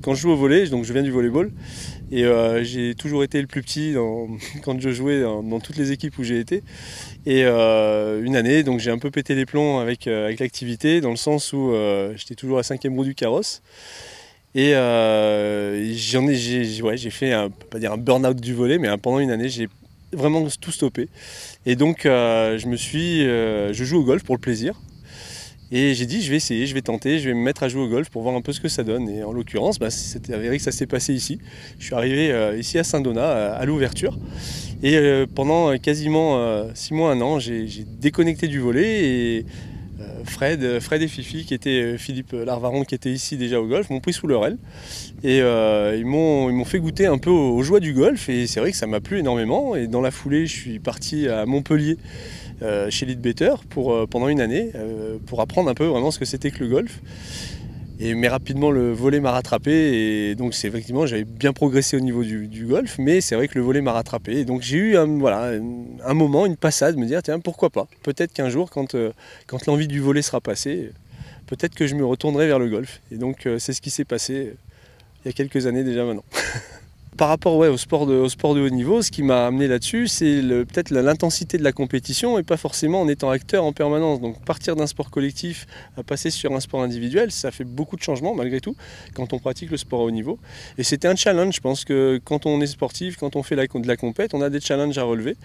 Quand je joue au volley, donc je viens du volleyball, et j'ai toujours été le plus petit quand je jouais dans toutes les équipes où j'ai été. Et une année, donc j'ai un peu pété les plombs avec l'activité, dans le sens où j'étais toujours à 5e roue du carrosse. Et j'ai fait, pas dire un burn-out du volley, mais pendant une année, j'ai vraiment tout stoppé. Et donc je joue au golf pour le plaisir. Et j'ai dit, je vais essayer, je vais tenter, je vais me mettre à jouer au golf pour voir un peu ce que ça donne. Et en l'occurrence, c'était avéré que ça s'est passé ici. Je suis arrivé ici à Saint-Donat, à l'ouverture. Et pendant quasiment 6 mois, 1 an, j'ai déconnecté du volley. Et Fred et Fifi, qui étaient Philippe Larvaron, qui était ici déjà au golf, m'ont pris sous leur aile. Et ils m'ont fait goûter un peu aux joies du golf. Et c'est vrai que ça m'a plu énormément. Et dans la foulée, je suis parti à Montpellier, chez Leadbetter pendant une année, pour apprendre un peu vraiment ce que c'était que le golf. Mais rapidement le volley m'a rattrapé, et donc c'est effectivement, j'avais bien progressé au niveau du golf, mais c'est vrai que le volley m'a rattrapé. Et donc j'ai eu un moment, une passade, me dire tiens, pourquoi pas, peut-être qu'un jour quand l'envie du volley sera passée, peut-être que je me retournerai vers le golf. Et donc c'est ce qui s'est passé il y a quelques années déjà maintenant. Par rapport au sport de haut niveau, ce qui m'a amené là-dessus, c'est peut-être l'intensité de la compétition, et pas forcément en étant acteur en permanence. Donc partir d'un sport collectif à passer sur un sport individuel, ça fait beaucoup de changements malgré tout quand on pratique le sport à haut niveau. Et c'était un challenge. Je pense que quand on est sportif, quand on fait de la compète, on a des challenges à relever.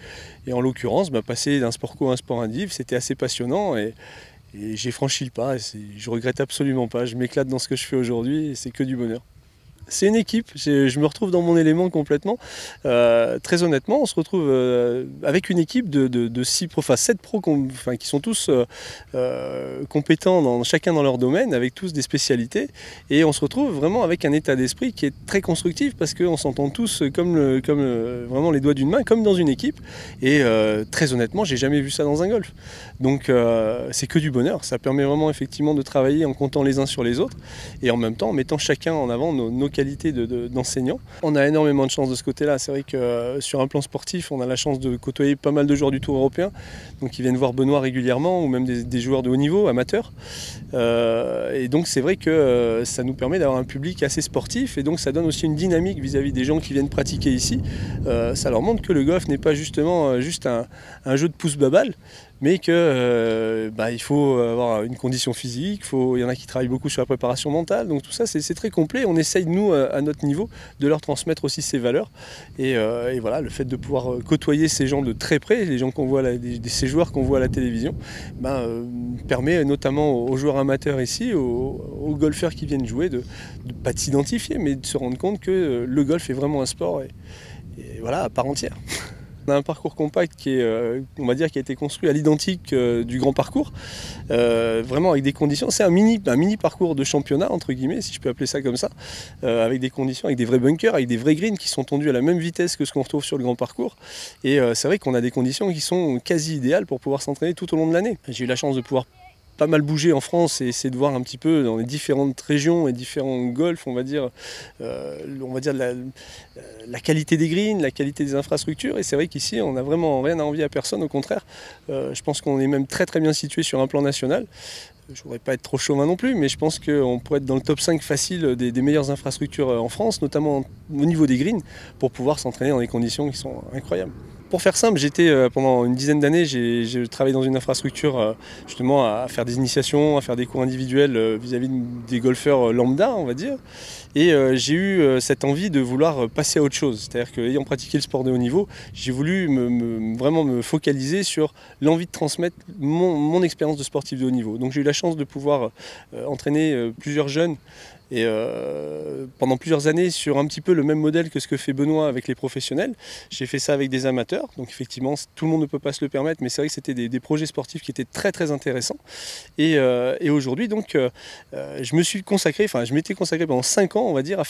Et en l'occurrence, passer d'un sport co à un sport indiv, c'était assez passionnant. Et j'ai franchi le pas, et je regrette absolument pas. Je m'éclate dans ce que je fais aujourd'hui, et c'est que du bonheur. C'est une équipe, je me retrouve dans mon élément complètement. Très honnêtement, on se retrouve avec une équipe de 7 pros qui sont tous compétents, chacun dans leur domaine, avec tous des spécialités. Et on se retrouve vraiment avec un état d'esprit qui est très constructif, parce qu'on s'entend tous comme vraiment les doigts d'une main, comme dans une équipe. Et très honnêtement, j'ai jamais vu ça dans un golf. Donc c'est que du bonheur. Ça permet vraiment effectivement de travailler en comptant les uns sur les autres, et en même temps en mettant chacun en avant nos qualité d'enseignant. On a énormément de chance de ce côté-là. C'est vrai que sur un plan sportif, on a la chance de côtoyer pas mal de joueurs du Tour européen, donc ils viennent voir Benoît régulièrement, ou même des joueurs de haut niveau, amateurs. Et donc c'est vrai que ça nous permet d'avoir un public assez sportif, et donc ça donne aussi une dynamique vis-à-vis des gens qui viennent pratiquer ici. Ça leur montre que le golf n'est pas justement juste un jeu de pouce-baballe, mais que il faut avoir une condition physique, il y en a qui travaillent beaucoup sur la préparation mentale, donc tout ça c'est très complet. On essaye, nous, à notre niveau, de leur transmettre aussi ces valeurs, et voilà, le fait de pouvoir côtoyer ces gens de très près, les gens qu'on voit, ces joueurs qu'on voit à la télévision, permet notamment aux joueurs amateurs ici, aux golfeurs qui viennent jouer, pas de s'identifier, mais de se rendre compte que le golf est vraiment un sport, et voilà, à part entière. On a un parcours compact qui a été construit à l'identique du grand parcours, vraiment avec des conditions. C'est un mini parcours de championnat, entre guillemets, si je peux appeler ça comme ça, avec des conditions, avec des vrais bunkers, avec des vrais greens qui sont tondus à la même vitesse que ce qu'on retrouve sur le grand parcours. Et c'est vrai qu'on a des conditions qui sont quasi idéales pour pouvoir s'entraîner tout au long de l'année. J'ai eu la chance de pouvoir pas mal bouger en France, et essayer de voir un petit peu dans les différentes régions et différents golfs, on va dire la qualité des greens, la qualité des infrastructures. Et c'est vrai qu'ici, on n'a vraiment rien à envier à personne, au contraire. Je pense qu'on est même très très bien situé sur un plan national. Je ne voudrais pas être trop chauvin non plus, mais je pense qu'on pourrait être dans le top 5 facile des meilleures infrastructures en France, notamment au niveau des greens, pour pouvoir s'entraîner dans des conditions qui sont incroyables. Pour faire simple, pendant une dizaine d'années, j'ai travaillé dans une infrastructure justement à faire des initiations, à faire des cours individuels vis-à-vis des golfeurs lambda, on va dire. Et j'ai eu cette envie de vouloir passer à autre chose. C'est-à-dire qu'ayant pratiqué le sport de haut niveau, j'ai voulu vraiment me focaliser sur l'envie de transmettre mon expérience de sportif de haut niveau. Donc j'ai eu la chance de pouvoir entraîner plusieurs jeunes, et pendant plusieurs années sur un petit peu le même modèle que ce que fait Benoît avec les professionnels. J'ai fait ça avec des amateurs, donc effectivement tout le monde ne peut pas se le permettre, mais c'est vrai que c'était des projets sportifs qui étaient très très intéressants. Et aujourd'hui donc je m'étais consacré pendant 5 ans, on va dire, à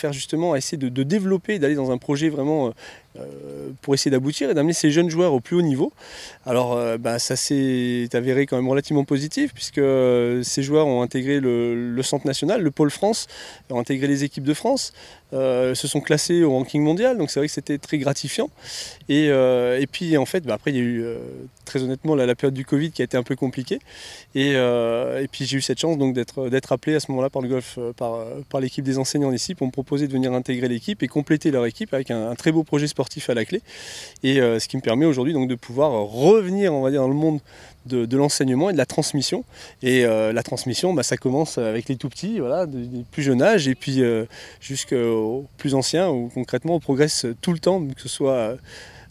essayer de développer, d'aller dans un projet vraiment pour essayer d'aboutir et d'amener ces jeunes joueurs au plus haut niveau. Alors ça s'est avéré quand même relativement positif, puisque ces joueurs ont intégré le centre national, le pôle France, ont intégré les équipes de France. se sont classés au ranking mondial, donc c'est vrai que c'était très gratifiant. Et puis en fait, après il y a eu très honnêtement la période du Covid qui a été un peu compliquée. Et puis j'ai eu cette chance donc d'être appelé à ce moment-là par le golf, par l'équipe des enseignants d'ici pour me proposer de venir intégrer l'équipe et compléter leur équipe avec un très beau projet sportif à la clé. Et ce qui me permet aujourd'hui donc de pouvoir revenir, on va dire, dans le monde de l'enseignement et de la transmission. Et la transmission, ça commence avec les tout petits, voilà, des plus jeunes âges, et puis jusqu'aux plus anciens, où concrètement on progresse tout le temps, que ce soit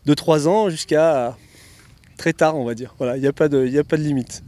de 3 ans jusqu'à très tard, on va dire. Voilà, il n'y a pas de limite.